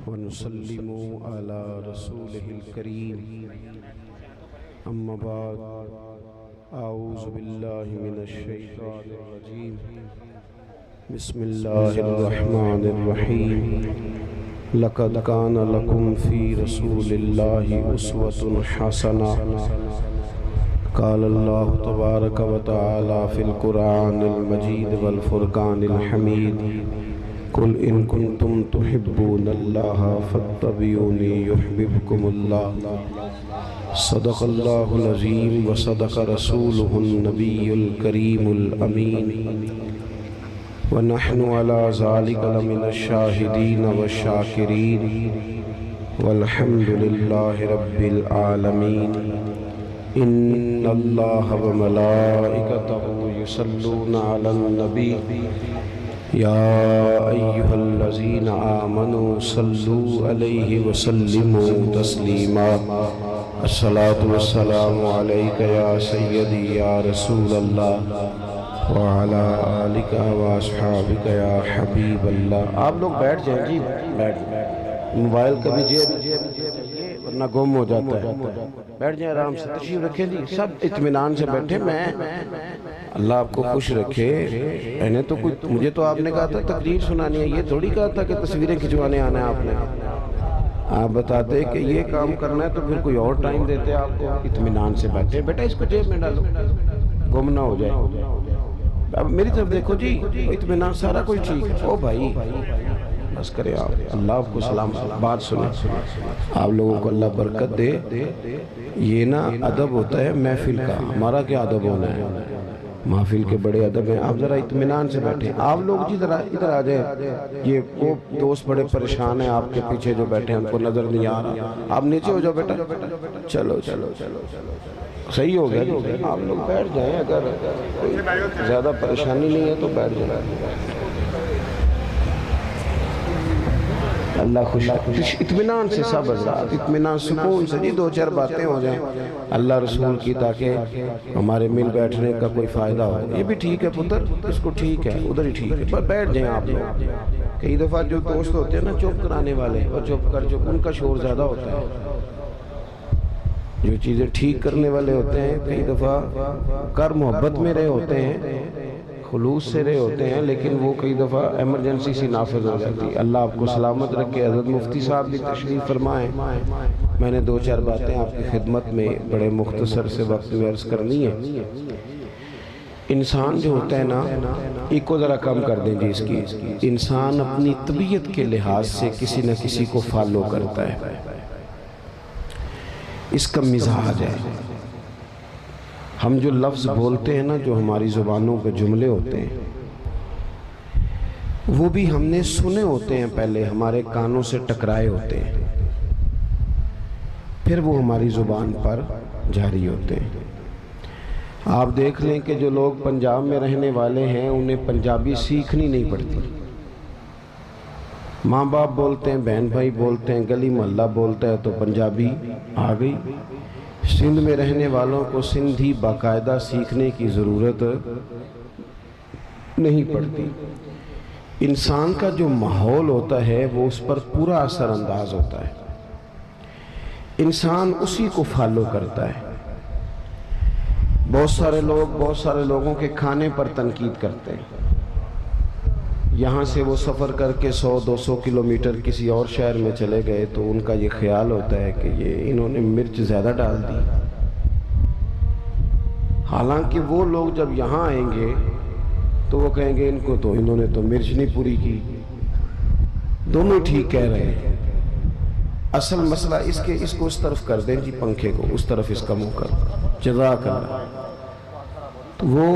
ونسلم على رسوله الكريم أما بعد أعوذ بالله من الشيطان الرجيم بسم الله الرحمن الرحيم لقد كان لكم في رسول الله أسوة حسنة قال الله تبارك وتعالى في القرآن المجيد والفرقان الحميد قل إن كنتم تحبون الله فاتبعوني يحببكم الله صدق الله العظيم وصدق رسوله النبي الكريم الأمين ونحن على ذلك لمن الشاهدين والشاكرين والحمد لله رب العالمين إن الله وملائكته يصلون على النبي يا أيها الذين آمنوا صلوا عليه وسلموا تسليما الصلاة والسلام عليك يا سيدي يا رسول الله وعلى آلك وأصحابك يا حبيب الله۔ آپ لوگ بیٹھ جائیں جی، بیٹھ موبائل کبھی جیب ورنہ گم ہو جاتا ہے، بیٹھ جائیں آرام سے، تشریف رکھیں جی، سب اطمینان سے بیٹھے۔ میں اللہ آپ کو خوش رکھے۔ مجھے تو آپ نے کہا تھا تقریر سنانی ہے، یہ تھوڑی کہا تھا کہ تصویریں کھنچوانے آنا ہے۔ آپ بتاتے کہ یہ کام کرنا ہے تو پھر کوئی اور ٹائم دیتے آپ کو۔ اطمینان سے بیٹھے، بیٹا اس کو جیب میں ڈالو، گم نہ ہو جائے۔ اب میری طرف دیکھو جی، اطمینان سارا کچھ ٹھیک ہے۔ او بھائی بس کرے آپ، اللہ آپ کو سلام۔ بات سنیں، آپ لوگوں کو اللہ برکت دے۔ یہ نا ادب ہوتا ہے محفل کا، ہمارا کیا ادب ہونا ہے؟ محفل کے بڑے ادب ہیں۔ آپ ذرا اطمینان سے بیٹھیں۔ آپ لوگ جی ذرا ادھر آ جائیں۔ یہ وہ دوست بڑے پریشان ہیں آپ کے پیچھے جو بیٹھے ہیں، ان کو نظر نہیں آ رہا۔ آپ نیچے ہو جاؤ بیٹا، چلو چلو چلو صحیح ہو گیا۔ آپ لوگ بیٹھ جائیں، اگر کوئی زیادہ پریشانی نہیں ہے تو بیٹھ جائیں۔ اللہ خوش، اطمینان سے سب حضرات، اطمینان سکون سے جی، دو چار باتیں ہو جائیں اللہ رسول کی، تاکہ ہمارے مل بیٹھنے کا کوئی فائدہ ہو۔ یہ بھی ٹھیک ہے پتر، اس کو ٹھیک ہے، ادھر ہی ٹھیک ہے، پر بیٹھ جائیں آپ لوگ۔ کئی دفعہ جو دوست ہوتے ہیں نا چپ کرانے والے، اور چپ کر جو ان کا شور زیادہ ہوتا ہے۔ جو چیزیں ٹھیک کرنے والے ہوتے ہیں کئی دفعہ کر محبت میں رہے ہوتے ہیں، خلوص سے رہے ہوتے ہیں، لیکن وہ کئی دفعہ ایمرجنسی سی نافذ ہو جاتی ہے۔ اللہ آپ کو سلامت رکھے۔ حضرت مفتی صاحب بھی تشریف فرمائیں۔ میں نے دو چار باتیں آپ کی خدمت میں بڑے مختصر سے وقت میں عرض کرنی ہے۔ انسان جو ہوتا ہے نا، ایک کو ذرا کم کر دیں جی اس کی۔ انسان اپنی طبیعت کے لحاظ سے کسی نہ کسی کو فالو کرتا ہے، اس کا مزاج ہے۔ ہم جو لفظ بولتے ہیں نا، جو ہماری زبانوں پہ جملے ہوتے ہیں، وہ بھی ہم نے سنے ہوتے ہیں، پہلے ہمارے کانوں سے ٹکرائے ہوتے ہیں، پھر وہ ہماری زبان پر جاری ہوتے ہیں۔ آپ دیکھ لیں کہ جو لوگ پنجاب میں رہنے والے ہیں، انہیں پنجابی سیکھنی نہیں پڑتی۔ ماں باپ بولتے ہیں، بہن بھائی بولتے ہیں، گلی محلہ بولتا ہے تو پنجابی آ گئی۔ سندھ میں رہنے والوں کو سندھی باقاعدہ سیکھنے کی ضرورت نہیں پڑتی۔ انسان کا جو ماحول ہوتا ہے وہ اس پر پورا اثر انداز ہوتا ہے، انسان اسی کو فالو کرتا ہے۔ بہت سارے لوگوں کے کھانے پر تنقید کرتے ہیں۔ یہاں سے وہ سفر کر کے 100-200 کلومیٹر کسی اور شہر میں چلے گئے تو ان کا یہ خیال ہوتا ہے کہ انہوں نے مرچ زیادہ ڈال دی، حالانکہ وہ لوگ جب یہاں آئیں گے تو وہ کہیں گے انہوں نے تو مرچ نہیں پوری کی۔ دونوں ٹھیک کہہ رہے ہیں۔ اصل مسئلہ اس کو اس طرف کر دیں جی، پنکھے کو اس طرف اس کا منہ کر، جزاک اللہ۔ وہ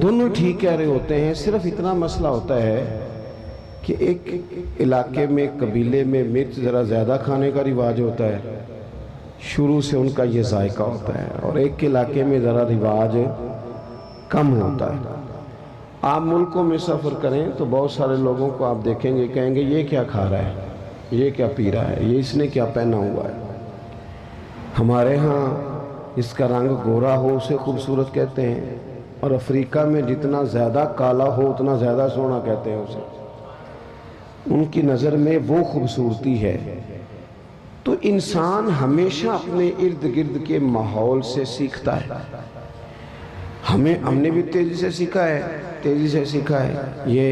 دونوں ٹھیک کہہ رہے ہوتے ہیں، صرف اتنا مسئلہ ہوتا ہے کہ ایک علاقے میں، قبیلے میں مرچ ذرا زیادہ کھانے کا رواج ہوتا ہے، شروع سے ان کا یہ ذائقہ ہوتا ہے، اور ایک علاقے میں ذرا رواج کم ہوتا ہے۔ آپ ملکوں میں سفر کریں تو بہت سارے لوگوں کو آپ دیکھیں گے، کہیں گے یہ کیا کھا رہا ہے، یہ کیا پی رہا ہے، یہ اس نے کیا پہنا ہوا ہے۔ ہمارے ہاں اس کا رنگ گورا ہو اسے خوبصورت کہتے ہیں، اور افریقہ میں جتنا زیادہ کالا ہو اتنا زیادہ سونا کہتے ہیں اسے۔ ان کی نظر میں وہ خوبصورتی ہے۔ تو انسان ہمیشہ اپنے ارد گرد کے ماحول سے سیکھتا ہے۔ ہم نے بھی تیزی سے سیکھا ہے۔ یہ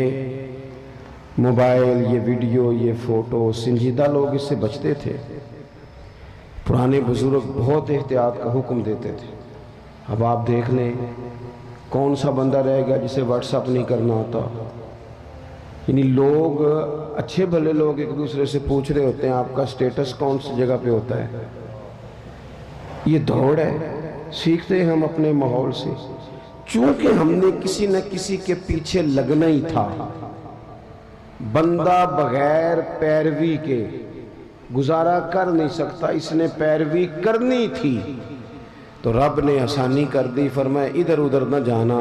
موبائل، یہ ویڈیو، یہ فوٹو، سنجیدہ لوگ اس سے بچتے تھے۔ پرانے بزرگ بہت احتیاط کا حکم دیتے تھے۔ اب آپ دیکھ لیں کون سا بندہ رہے گا جسے واٹس اپ نہیں کرنا آتا۔ یعنی لوگ، اچھے بھلے لوگ ایک دوسرے سے پوچھ رہے ہوتے ہیں آپ کا سٹیٹس کون سی جگہ پہ ہوتا ہے۔ یہ دوڑ ہے، سیکھتے ہیں ہم اپنے ماحول سے۔ چونکہ ہم نے کسی نہ کسی کے پیچھے لگنا ہی تھا۔ بندہ بغیر پیروی کے گزارا کر نہیں سکتا، اس نے پیروی کرنی تھی تو رب نے آسانی کر دی، فرمایا ادھر ادھر نہ جانا،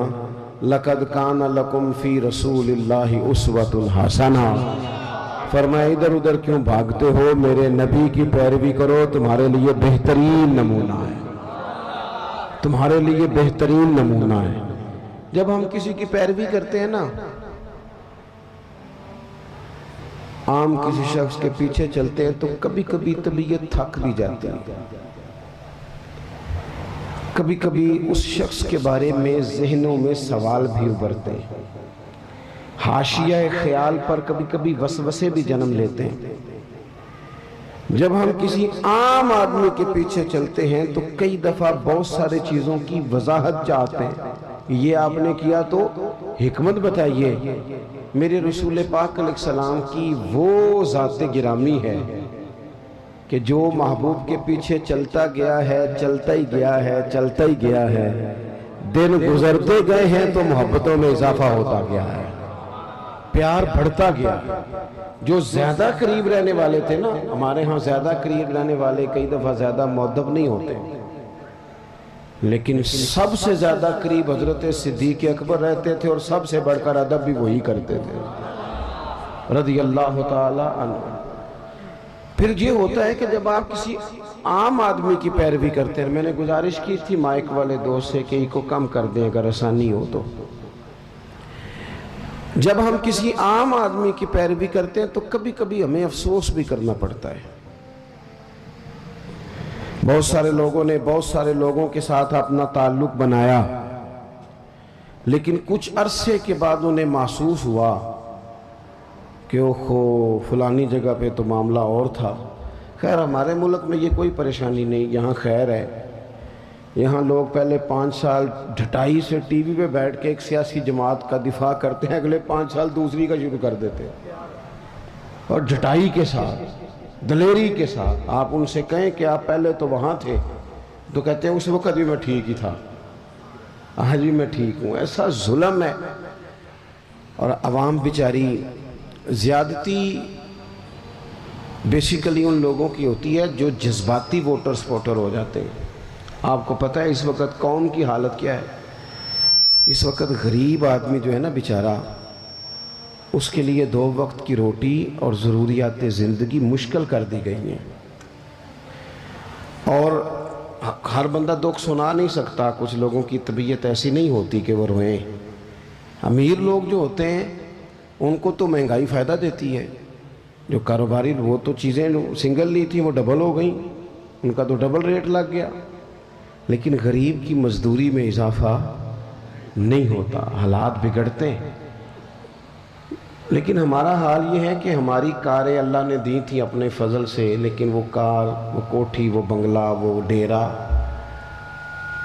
لَقَدْ كَانَ لَكُمْ فِي رَسُولِ اللَّهِ أُسْوَةٌ حَسَنَةٌ، فرمایا ادھر ادھر کیوں بھاگتے ہو، میرے نبی کی پیروی کرو، تمہارے لیے بہترین نمونہ ہے، تمہارے لیے بہترین نمونہ ہے۔ جب ہم کسی کی پیروی کرتے ہیں نا، عام کسی شخص کے پیچھے چلتے ہیں تو کبھی کبھی طبیعت تھک بھی جاتی ہے، کبھی کبھی اس شخص کے بارے میں ذہنوں میں سوال بھی ابھرتے ہیں، حاشیہ خیال پر کبھی کبھی وسوسے بھی جنم لیتے ہیں۔ جب ہم کسی عام آدمی کے پیچھے چلتے ہیں تو کئی دفعہ بہت سارے چیزوں کی وضاحت چاہتے ہیں، یہ آپ نے کیا تو حکمت بتائیے۔ میرے رسول پاک علیہ السلام کی وہ ذات گرامی ہے کہ جو محبوب کے پیچھے چلتا گیا ہے، چلتا ہی گیا ہے، چلتا ہی گیا ہے، دن گزرتے گئے ہیں تو محبتوں میں اضافہ ہوتا گیا ہے، پیار بڑھتا گیا۔ جو زیادہ قریب رہنے والے تھے نا، ہمارے ہاں زیادہ قریب رہنے والے کئی دفعہ زیادہ مؤدب نہیں ہوتے، لیکن سب سے زیادہ قریب حضرت صدیق اکبر رہتے تھے اور سب سے بڑھ کر ادب بھی وہی کرتے تھے رضی اللہ تعالی عنہ۔ پھر یہ ہوتا ہے کہ جب آپ کسی عام آدمی کی پیروی کرتے ہیں، میں نے گزارش کی تھی مائک والے دوست سے کہ ان کو کم کر دیں اگر آسانی ہو تو، جب ہم کسی عام آدمی کی پیروی کرتے ہیں تو کبھی کبھی ہمیں افسوس بھی کرنا پڑتا ہے۔ بہت سارے لوگوں نے بہت سارے لوگوں کے ساتھ اپنا تعلق بنایا، لیکن کچھ عرصے کے بعد انہیں محسوس ہوا کہ اوہو فلانی جگہ پہ تو معاملہ اور تھا۔ خیر ہمارے ملک میں یہ کوئی پریشانی نہیں، یہاں خیر ہے، یہاں لوگ پہلے 5 سال ڈھٹائی سے ٹی وی پہ بیٹھ کے ایک سیاسی جماعت کا دفاع کرتے ہیں، اگلے 5 سال دوسری کا شروع کر دیتے ہیں، اور ڈھٹائی کے ساتھ، دلیری کے ساتھ۔ آپ ان سے کہیں کہ آپ پہلے تو وہاں تھے تو کہتے ہیں اس وقت بھی میں ٹھیک ہی تھا، آج بھی میں ٹھیک ہوں۔ ایسا ظلم ہے، اور عوام بیچاری، زیادتی بیسیکلی ان لوگوں کی ہوتی ہے جو جذباتی ووٹر سپورٹر ہو جاتے ہیں۔ آپ کو پتہ ہے اس وقت قوم کی حالت کیا ہے؟ اس وقت غریب آدمی جو ہے نا بیچارہ، اس کے لیے 2 وقت کی روٹی اور ضروریات زندگی مشکل کر دی گئی ہیں، اور ہر بندہ دکھ سنا نہیں سکتا، کچھ لوگوں کی طبیعت ایسی نہیں ہوتی کہ وہ روئیں۔ امیر لوگ جو ہوتے ہیں ان کو تو مہنگائی فائدہ دیتی ہے، جو کاروباری وہ تو چیزیں سنگل لی تھیں وہ ڈبل ہو گئیں، ان کا تو ڈبل ریٹ لگ گیا، لیکن غریب کی مزدوری میں اضافہ نہیں ہوتا، حالات بگڑتے ہیں۔ لیکن ہمارا حال یہ ہے کہ ہماری کاریں اللہ نے دی تھی اپنے فضل سے، لیکن وہ کار، وہ کوٹھی، وہ بنگلہ، وہ ڈیرا،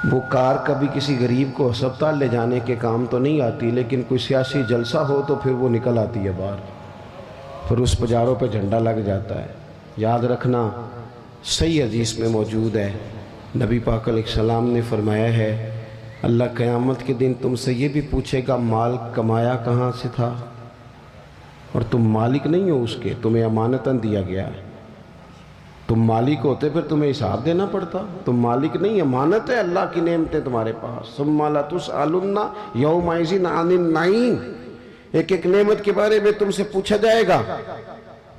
وہ کار کبھی کسی غریب کو ہسپتال لے جانے کے کام تو نہیں آتی، لیکن کوئی سیاسی جلسہ ہو تو پھر وہ نکل آتی ہے باہر، پھر اس پجاروں پہ جھنڈا لگ جاتا ہے۔ یاد رکھنا، صحیح حدیث میں موجود ہے، نبی پاک علیہ السلام نے فرمایا ہے اللہ قیامت کے دن تم سے یہ بھی پوچھے گا مال کمایا کہاں سے تھا، اور تم مالک نہیں ہو اس کے، تمہیں امانتاً دیا گیا ہے۔ تم مالک ہوتے پھر تمہیں حساب دینا پڑتا، تم مالک نہیں، امانت ہے، اللہ کی نعمتیں تمہارے پاس۔ ثم لتسألن یومئذ عن النعیم، ایک ایک نعمت کے بارے میں تم سے پوچھا جائے گا۔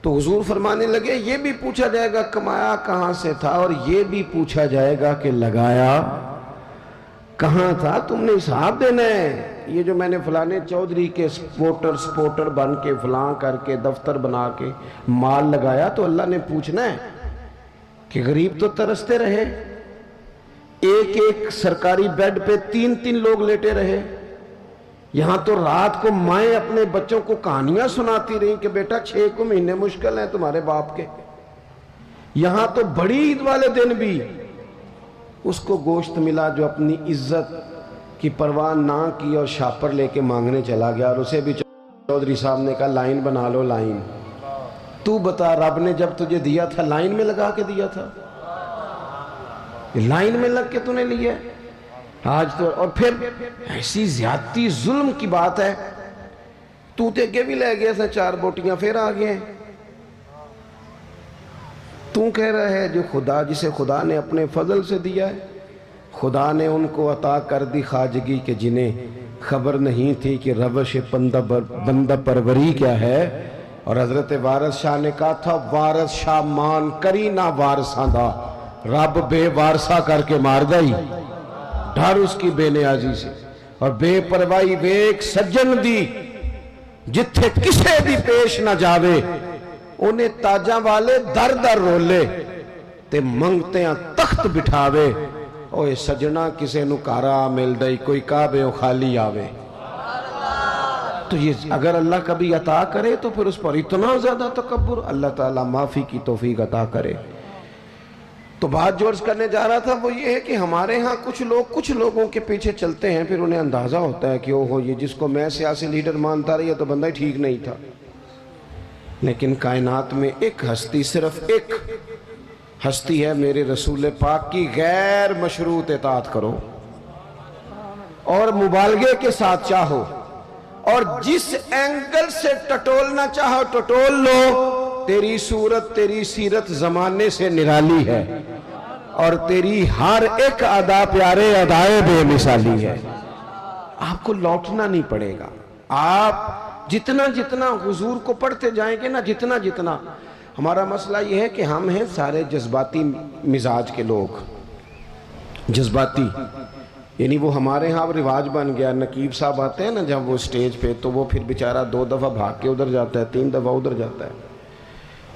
تو حضور فرمانے لگے یہ بھی پوچھا جائے گا کمایا کہاں سے تھا، اور یہ بھی پوچھا جائے گا کہ لگایا کہاں تھا، تم نے حساب دینا ہے۔ یہ جو میں نے فلانے چودھری کے سپورٹر بن کے فلاں کر کے دفتر بنا کے مال لگایا، تو اللہ نے پوچھنا ہے کہ غریب تو ترستے رہے، ایک ایک سرکاری بیڈ پہ 3 لوگ لیٹے رہے، یہاں تو رات کو مائیں اپنے بچوں کو کہانیاں سناتی رہیں کہ بیٹا 6 کو مہینے مشکل ہیں تمہارے باپ کے، یہاں تو بڑی عید والے دن بھی اس کو گوشت ملا جو اپنی عزت کی پرواہ نہ کی اور شاپر لے کے مانگنے چلا گیا، اور اسے بھی چودھری صاحب نے کہا لائن بنا لو، لائن تو بتا رب نے جب تجھے دیا تھا لائن میں لگا کے دیا تھا؟ لائن میں لگ کے تو نے لیا آج تو، اور پھر ایسی زیادتی ظلم کی بات ہے، تو تے کے بھی لے گیا تھا 4 بوٹیاں پھر آ گئے، تو کہہ رہا ہے جو خدا جسے خدا نے اپنے فضل سے دیا ہے، خدا نے ان کو عطا کر دی خواجگی کہ جنہیں خبر نہیں تھی کہ روش بندہ پروری کیا ہے، اور حضرت وارث شاہ نے کہا تھا وارث شاہ مان کری نہ وارثاں دا، رب بے وارثہ کر کے مار دائی، ڈھر اس کی بے نیازی سے، اور بے پروائی ویک سجن دی جتھے کسے دی پیش نہ جاوے، انہیں تاجاں والے در در رولے تے منگتے ہیں تخت بٹھاوے، اوہ سجنہ کسے نکارا مل دائی کوئی کعبے و خالی آوے۔ تو یہ اگر اللہ کبھی عطا کرے تو پھر اس پر اتنا زیادہ تکبر، اللہ تعالیٰ معافی کی توفیق عطا کرے۔ تو بات جو عرض کرنے جا رہا تھا وہ یہ ہے کہ ہمارے ہاں کچھ لوگوں کے پیچھے چلتے ہیں، پھر انہیں اندازہ ہوتا ہے کہ اوہو یہ جس کو میں سیاسی لیڈر مانتا رہا یہ تو بندہ ہی ٹھیک نہیں تھا، لیکن کائنات میں ایک ہستی، صرف ایک ہستی ہے میرے رسول پاک کی، غیر مشروط اطاعت کرو اور مبالغے کے ساتھ چاہو، اور جس اینگل سے ٹٹولنا چاہو ٹٹول لو، تیری صورت تیری سیرت زمانے سے نرالی ہے، اور تیری ہر ایک ادا پیارے ادائے بے مثالی ہے۔ آپ کو لوٹنا نہیں پڑے گا، آپ جتنا حضور کو پڑھتے جائیں گے نا، جتنا ہمارا مسئلہ یہ ہے کہ ہم ہیں سارے جذباتی مزاج کے لوگ، جذباتی، یعنی وہ ہمارے ہاں رواج بن گیا، نقیب صاحب آتے ہیں نا جب وہ سٹیج پہ تو وہ پھر بیچارہ 2 دفعہ بھاگ کے ادھر جاتا ہے، 3 دفعہ ادھر جاتا ہے،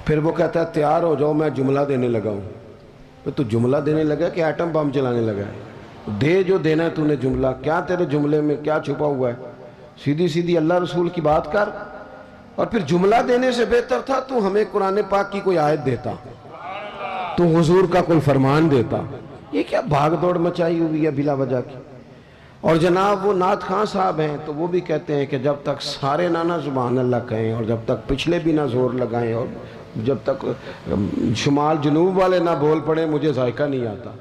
پھر وہ کہتا ہے تیار ہو جاؤ میں جملہ دینے لگا ہوں۔ تو جملہ دینے لگا کہ ایٹم بم چلانے لگا ہے؟ دے جو دینا ہے تو نے جملہ، کیا تیرے جملے میں کیا چھپا ہوا ہے؟ سیدھی اللہ رسول کی بات کر، اور پھر جملہ دینے سے بہتر تھا تو ہمیں قرآن پاک کی کوئی آیت دیتا، تو حضور کا کوئی فرمان دیتا، یہ کیا بھاگ دوڑ مچائی ہوئی ہے بلا وجہ کی۔ اور جناب وہ نعت خان صاحب ہیں تو وہ بھی کہتے ہیں کہ جب تک سارے نہ سبحان اللہ کہیں، اور جب تک پچھلے بھی نہ زور لگائیں، اور جب تک شمال جنوب والے نہ بول پڑے مجھے ذائقہ نہیں آتا۔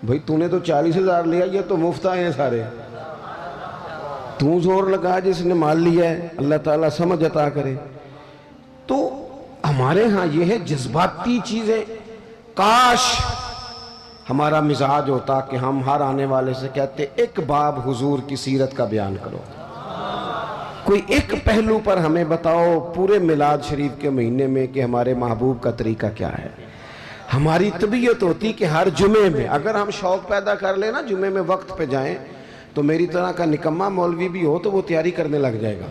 بھئی تو نے تو 40,000 لیا، یہ تو مفت آئے ہیں سارے، تو زور لگا جس نے مال لیا ہے، اللہ تعالیٰ سمجھ عطا کرے۔ تو ہمارے ہاں یہ ہے جذباتی چیزیں، کاش ہمارا مزاج ہوتا کہ ہم ہر آنے والے سے کہتے ایک باب حضور کی سیرت کا بیان کرو، کوئی ایک پہلو پر ہمیں بتاؤ پورے میلاد شریف کے مہینے میں کہ ہمارے محبوب کا طریقہ کیا ہے۔ ہماری طبیعت ہوتی کہ ہر جمعے میں اگر ہم شوق پیدا کر لیں نا، جمعے میں وقت پہ جائیں، تو میری طرح کا نکمہ مولوی بھی ہو تو وہ تیاری کرنے لگ جائے گا،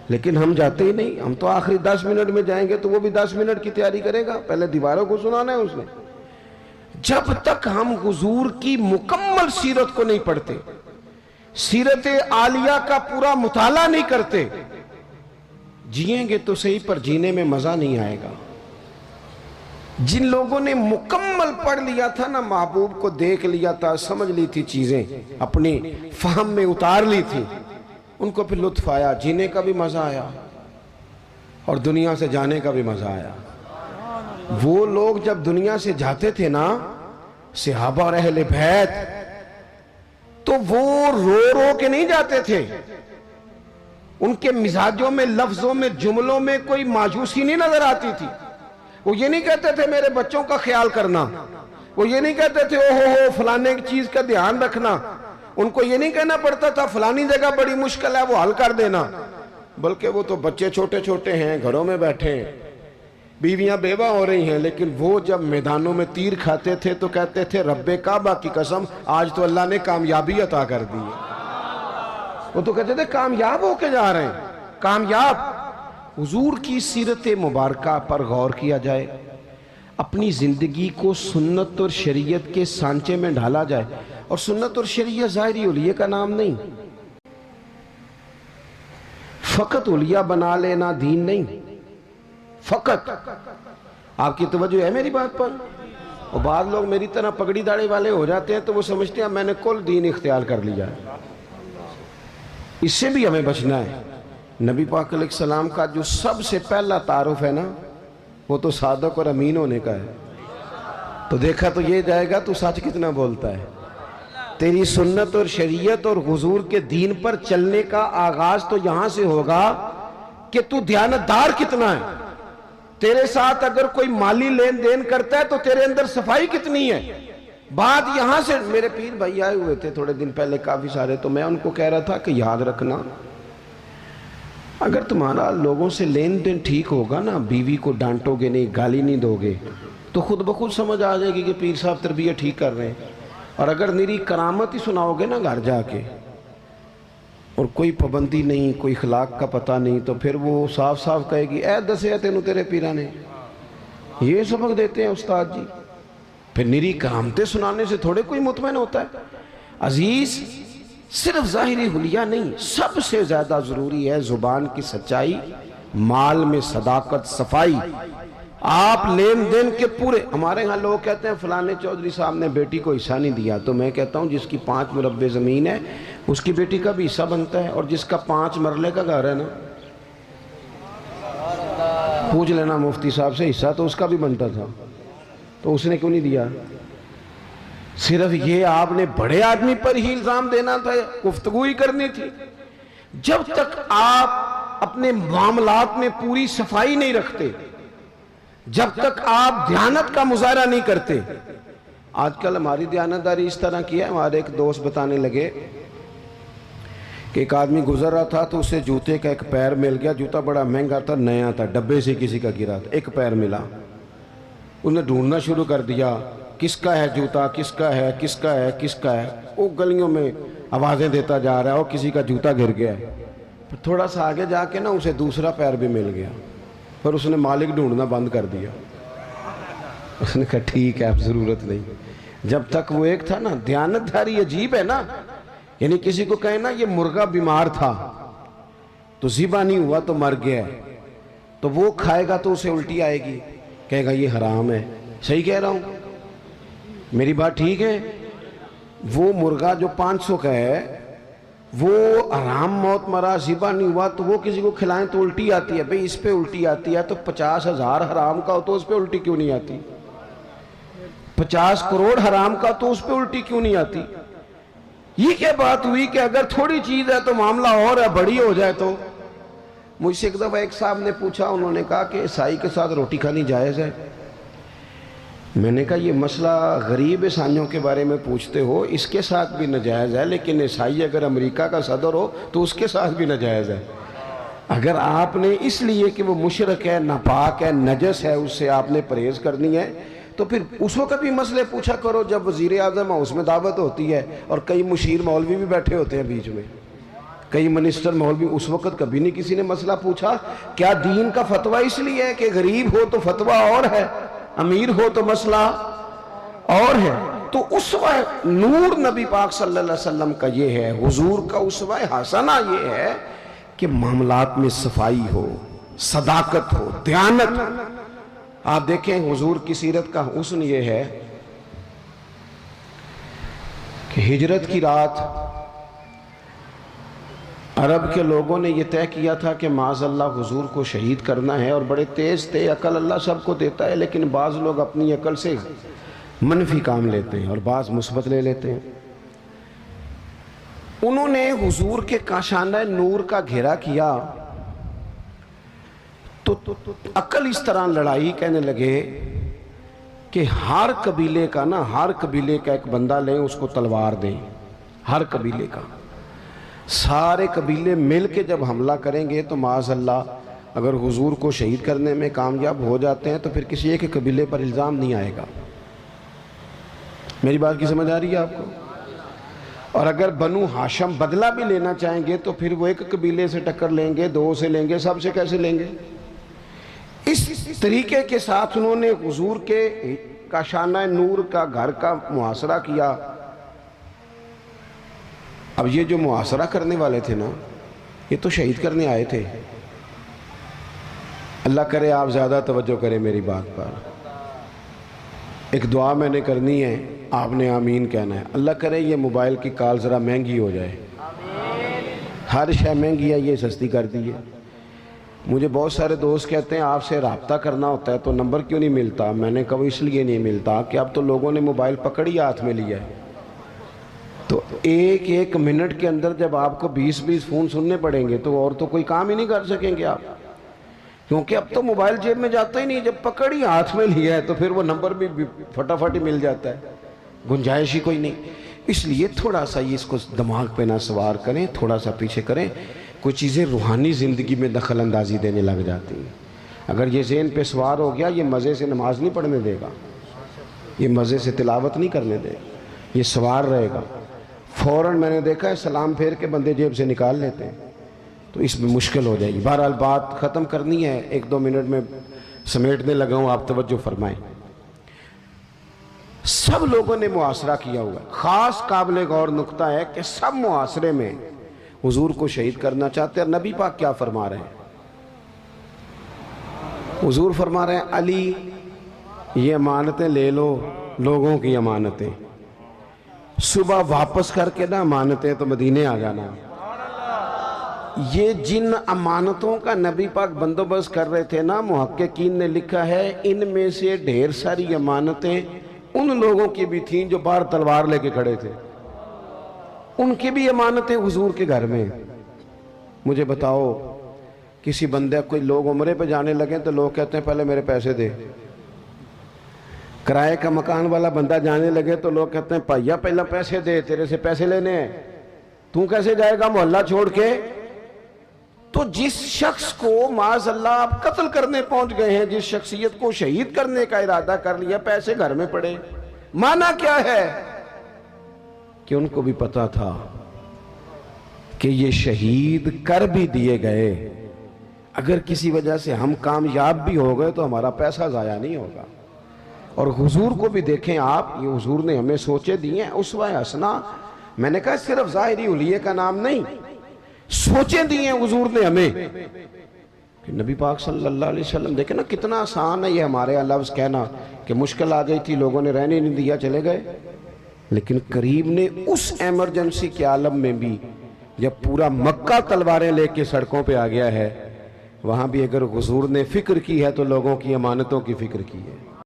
لیکن ہم جاتے ہی نہیں، ہم تو آخری 10 منٹ میں جائیں گے تو وہ بھی 10 منٹ کی تیاری کرے گا، پہلے دیواروں کو سنانا ہے اس نے۔ جب تک ہم حضور کی مکمل سیرت کو نہیں پڑھتے، سیرت عالیہ کا پورا مطالعہ نہیں کرتے، جئیں گے تو صحیح پر جینے میں مزہ نہیں آئے گا۔ جن لوگوں نے مکمل پڑھ لیا تھا نا، محبوب کو دیکھ لیا تھا، سمجھ لی تھی چیزیں، اپنی فہم میں اتار لی تھی، ان کو پھر لطف آیا، جینے کا بھی مزہ آیا اور دنیا سے جانے کا بھی مزہ آیا۔ وہ لوگ جب دنیا سے جاتے تھے نا، صحابہ اور اہل بیت، تو وہ رو رو کے نہیں جاتے تھے، ان کے مزاجوں میں، لفظوں میں، جملوں میں کوئی مایوسی نہیں نظر آتی تھی۔ وہ یہ نہیں کہتے تھے میرے بچوں کا خیال کرنا، وہ یہ نہیں کہتے تھے اوہو فلانے چیز کا دھیان رکھنا، ان کو یہ نہیں کہنا پڑتا تھا فلانی جگہ بڑی مشکل ہے وہ حل کر دینا، بلکہ وہ تو بچے چھوٹے چھوٹے ہیں، گھروں میں بیٹھے ہیں، بیویاں بیوہ ہو رہی ہیں، لیکن وہ جب میدانوں میں تیر کھاتے تھے تو کہتے تھے رب کعبہ کی قسم آج تو اللہ نے کامیابی عطا کر دی ہے۔ وہ تو کہتے تھے کامیاب ہو کے جا رہے ہیں، کامیاب۔ حضور کی سیرت مبارکہ پر غور کیا جائے، اپنی زندگی کو سنت اور شریعت کے سانچے میں ڈھالا جائے، اور سنت اور شریعت ظاہری اولیاء کا نام نہیں، فقط اولیاء بنا لینا دین نہیں، فقط۔ آپ کی توجہ ہے میری بات پر؟ اور بعض لوگ میری طرح پگڑی داڑھی والے ہو جاتے ہیں تو وہ سمجھتے ہیں میں نے کل دین اختیار کر لیا ہے۔ اس سے بھی ہمیں بچنا ہے۔ نبی پاک علیہ السلام کا جو سب سے پہلا تعارف ہے نا، وہ تو صادق اور امین ہونے کا ہے۔ تو دیکھا تو یہ جائے گا تو سچ کتنا بولتا ہے۔ تیری سنت اور شریعت اور حضور کے دین پر چلنے کا آغاز تو یہاں سے ہوگا کہ تو دیانتدار کتنا ہے۔ تیرے ساتھ اگر کوئی مالی لین دین کرتا ہے تو تیرے اندر صفائی کتنی ہے۔ بات یہاں سے، میرے پیر بھائی آئے ہوئے تھے تھوڑے دن پہلے کافی سارے، تو میں ان کو کہہ رہا تھا کہ یاد رکھنا، اگر تمہارا لوگوں سے لین دین ٹھیک ہوگا نا، بیوی کو ڈانٹو گے نہیں، گالی نہیں دو گے، تو خود بخود سمجھ آ جائے گی کہ پیر صاحب تربیت ٹھیک کر رہے ہیں۔ اور اگر میری کرامت ہی سناؤ گے نا گھر جا کے، اور کوئی پابندی نہیں، کوئی اخلاق کا پتہ نہیں، تو پھر وہ صاف صاف کہے گی اے دسے تینوں تیرے پیرانے یہ سبق دیتے ہیں استاد جی۔ پھر نری کرامتیں سنانے سے تھوڑے کوئی مطمئن ہوتا ہے۔ عزیز، صرف ظاہری حلیہ نہیں، سب سے زیادہ ضروری ہے زبان کی سچائی، مال میں صداقت، صفائی۔ آپ لین دین کے پورے، ہمارے ہاں لوگ کہتے ہیں فلانے چودھری صاحب نے بیٹی کو حصہ نہیں دیا، تو میں کہتا ہوں جس کی 5 مربع زمین ہے اس کی بیٹی کا بھی حصہ بنتا ہے، اور جس کا 5 مرلے کا گھر ہے نا، پوچھ لینا مفتی صاحب سے، حصہ تو اس کا بھی بنتا تھا، تو اس نے کیوں نہیں دیا؟ صرف یہ آپ نے بڑے آدمی پر ہی الزام دینا تھا، گفتگو ہی کرنی تھی۔ جب تک آپ اپنے معاملات میں پوری صفائی نہیں رکھتے، جب تک آپ دیانت کا مظاہرہ نہیں کرتے۔ آج کل ہماری دیانتداری اس طرح کی ہے، ہمارے ایک دوست بتانے لگے کہ ایک آدمی گزر رہا تھا تو اسے جوتے کا ایک پیر مل گیا، جوتا بڑا مہنگا تھا، نیا تھا، ڈبے سے کسی کا گرا تھا، ایک پیر ملا۔ انہوں نے ڈھونڈنا شروع کر دیا، کس کا ہے جوتا، کس کا ہے، کس کا ہے، کس کا ہے۔ وہ گلیوں میں آوازیں دیتا جا رہا ہے، اور کسی کا جوتا گر گیا ہے۔ پھر تھوڑا سا آگے جا کے نا اسے دوسرا پیر بھی مل گیا، پھر اس نے مالک ڈھونڈنا بند کر دیا۔ اس نے کہا ٹھیک ہے اب ضرورت نہیں۔ جب تک وہ ایک تھا نا، دیانتداری عجیب ہے نا، یعنی کسی کو کہیں نا یہ مرغا بیمار تھا تو ذبح نہیں ہوا تو مر گیا ہے، تو وہ کھائے گا تو اسے الٹی آئے گی، کہے گا یہ حرام ہے۔ صحیح کہہ رہا ہوں؟ میری بات ٹھیک ہے؟ وہ مرغا جو 500 کا ہے وہ حرام موت مرا، ذبح نہیں ہوا، تو وہ کسی کو کھلائیں تو الٹی آتی ہے۔ بھئی اس پہ الٹی آتی ہے تو 50,000 حرام کا ہو تو اس پہ الٹی کیوں نہیں آتی؟ 50 کروڑ حرام کا تو اس پہ الٹی کیوں نہیں آتی؟ یہ کیا بات ہوئی کہ اگر تھوڑی چیز ہے تو معاملہ اور ہے، بڑی ہو جائے تو؟ مجھ سے ایک دفعہ ایک صاحب نے پوچھا، انہوں نے کہا کہ عیسائی کے ساتھ روٹی کھانی جائز ہے؟ میں نے کہا یہ مسئلہ غریب عیسائیوں کے بارے میں پوچھتے ہو، اس کے ساتھ بھی ناجائز ہے، لیکن عیسائی اگر امریکہ کا صدر ہو تو اس کے ساتھ بھی ناجائز ہے۔ اگر آپ نے اس لیے کہ وہ مشرک ہے، ناپاک ہے، نجس ہے، اس سے آپ نے پرہیز کرنی ہے، تو پھر اس وقت بھی مسئلے پوچھا کرو جب وزیر اعظم اس میں دعوت ہوتی ہے اور کئی مشیر مولوی بھی بیٹھے ہوتے ہیں بیچ میں، کئی منسٹر مولوی، اس وقت کبھی نہیں کسی نے مسئلہ پوچھا؟ کیا دین کا فتویٰ اس لیے ہے کہ غریب ہو تو فتویٰ اور ہے، امیر ہو تو مسئلہ اور ہے؟ تو اسوہ نور نبی پاک صلی اللہ علیہ وسلم کا یہ ہے، حضور کا اسوہ حسنہ یہ ہے کہ معاملات میں صفائی ہو، صداقت ہو، دیانت۔ آپ دیکھیں حضور کی سیرت کا حسن یہ ہے کہ ہجرت کی رات عرب کے لوگوں نے یہ طے کیا تھا کہ معاذ اللہ حضور کو شہید کرنا ہے، اور بڑے تیز تھے، عقل اللہ سب کو دیتا ہے، لیکن بعض لوگ اپنی عقل سے منفی کام لیتے ہیں اور بعض مثبت لے لیتے ہیں۔ انہوں نے حضور کے کاشانہ نور کا گھیرا کیا تو عقل اس طرح لڑائی، کہنے لگے کہ ہر قبیلے کا نا، ہر قبیلے کا ایک بندہ لیں، اس کو تلوار دیں، ہر قبیلے کا۔ سارے قبیلے مل کے جب حملہ کریں گے تو معاذ اللہ اگر حضور کو شہید کرنے میں کامیاب ہو جاتے ہیں تو پھر کسی ایک قبیلے پر الزام نہیں آئے گا۔ میری بات کی سمجھ آ رہی ہے آپ کو؟ اور اگر بنو ہاشم بدلہ بھی لینا چاہیں گے تو پھر وہ ایک قبیلے سے ٹکر لیں گے، دو سے لیں گے، سب سے کیسے لیں گے؟ اس طریقے کے ساتھ انہوں نے حضور کے کاشانہ نور کا گھر کا محاصرہ کیا۔ اب یہ جو محاصرہ کرنے والے تھے نا، یہ تو شہید کرنے آئے تھے۔ اللہ کرے آپ زیادہ توجہ کریں میری بات پر۔ ایک دعا میں نے کرنی ہے، آپ نے آمین کہنا ہے۔ اللہ کرے یہ موبائل کی کال ذرا مہنگی ہو جائے، ہر شے مہنگی ہے، یہ سستی کر دی ہے۔ مجھے بہت سارے دوست کہتے ہیں آپ سے رابطہ کرنا ہوتا ہے تو نمبر کیوں نہیں ملتا؟ میں نے کہا اس لیے نہیں ملتا کہ اب تو لوگوں نے موبائل پکڑی ہاتھ میں لیا ہے، تو ایک منٹ کے اندر جب آپ کو 20 فون سننے پڑیں گے تو اور تو کوئی کام ہی نہیں کر سکیں گے آپ، کیونکہ اب تو موبائل جیب میں جاتا ہی نہیں، جب پکڑی ہاتھ میں لیا ہے تو پھر وہ نمبر بھی فٹافٹ ہی مل جاتا ہے، گنجائش ہی کوئی نہیں۔ اس لیے تھوڑا سا یہ اس کو دماغ پہ نہ سوار کریں، تھوڑا سا پیچھے کریں، کوئی چیزیں روحانی زندگی میں دخل اندازی دینے لگ جاتی ہیں۔ اگر یہ ذہن پہ سوار ہو گیا، یہ مزے سے نماز نہیں پڑھنے دے گا، یہ مزے سے تلاوت نہیں کرنے دے گا، یہ سوار رہے گا۔ فوراً میں نے دیکھا ہے سلام پھیر کے بندے جیب سے نکال لیتے ہیں، تو اس میں مشکل ہو جائے گی۔ بہرحال بات ختم کرنی ہے، 1-2 منٹ میں سمیٹنے لگا ہوں، آپ توجہ فرمائیں۔ سب لوگوں نے محاصرہ کیا ہوا ہے۔ خاص قابل غور نقطہ ہے کہ سب محاصرے میں حضور کو شہید کرنا چاہتے ہیں۔ اور نبی پاک کیا فرما رہے ہیں؟ حضور فرما رہے ہیں علی یہ امانتیں لے لو، لوگوں کی امانتیں، صبح واپس کر کے نا امانتیں تو مدینے آ جانا۔ یہ جن امانتوں کا نبی پاک بندوبست کر رہے تھے نا، محققین نے لکھا ہے ان میں سے ڈھیر ساری امانتیں ان لوگوں کی بھی تھیں جو باہر تلوار لے کے کھڑے تھے، ان کی بھی امانتیں حضور کے گھر میں۔ مجھے بتاؤ کسی بندے کوئی لوگ عمرے پہ جانے لگیں تو لوگ کہتے ہیں پہلے میرے پیسے دے، کرائے کا مکان والا بندہ جانے لگے تو لوگ کہتے ہیں پائیا پہلا پیسے دے، تیرے سے پیسے لینے ہیں، تو کیسے جائے گا محلہ چھوڑ کے؟ تو جس شخص کو معاذ اللہ آپ قتل کرنے پہنچ گئے ہیں، جس شخصیت کو شہید کرنے کا ارادہ کر لیا، پیسے گھر میں پڑے، معنی کیا ہے؟ کہ ان کو بھی پتا تھا کہ یہ شہید کر بھی دیے گئے، اگر کسی وجہ سے ہم کامیاب بھی ہو گئے تو ہمارا پیسہ ضائع نہیں ہوگا۔ اور حضور کو بھی دیکھیں آپ، یہ حضور نے ہمیں سوچے دیے ہیں، اسوہ حسنہ، میں نے کہا صرف ظاہری حلیے کا نام نہیں، سوچیں دیے ہیں حضور نے ہمیں کہ نبی پاک صلی اللہ علیہ وسلم۔ دیکھیں نا کتنا آسان ہے یہ ہمارے لفظ کہنا کہ مشکل آ گئی تھی، لوگوں نے رہنے نہیں دیا، چلے گئے، لیکن کریم نے اس ایمرجنسی کے عالم میں بھی جب پورا مکہ تلواریں لے کے سڑکوں پہ آ گیا ہے، وہاں بھی اگر حضور نے فکر کی ہے تو لوگوں کی امانتوں کی فکر کی ہے۔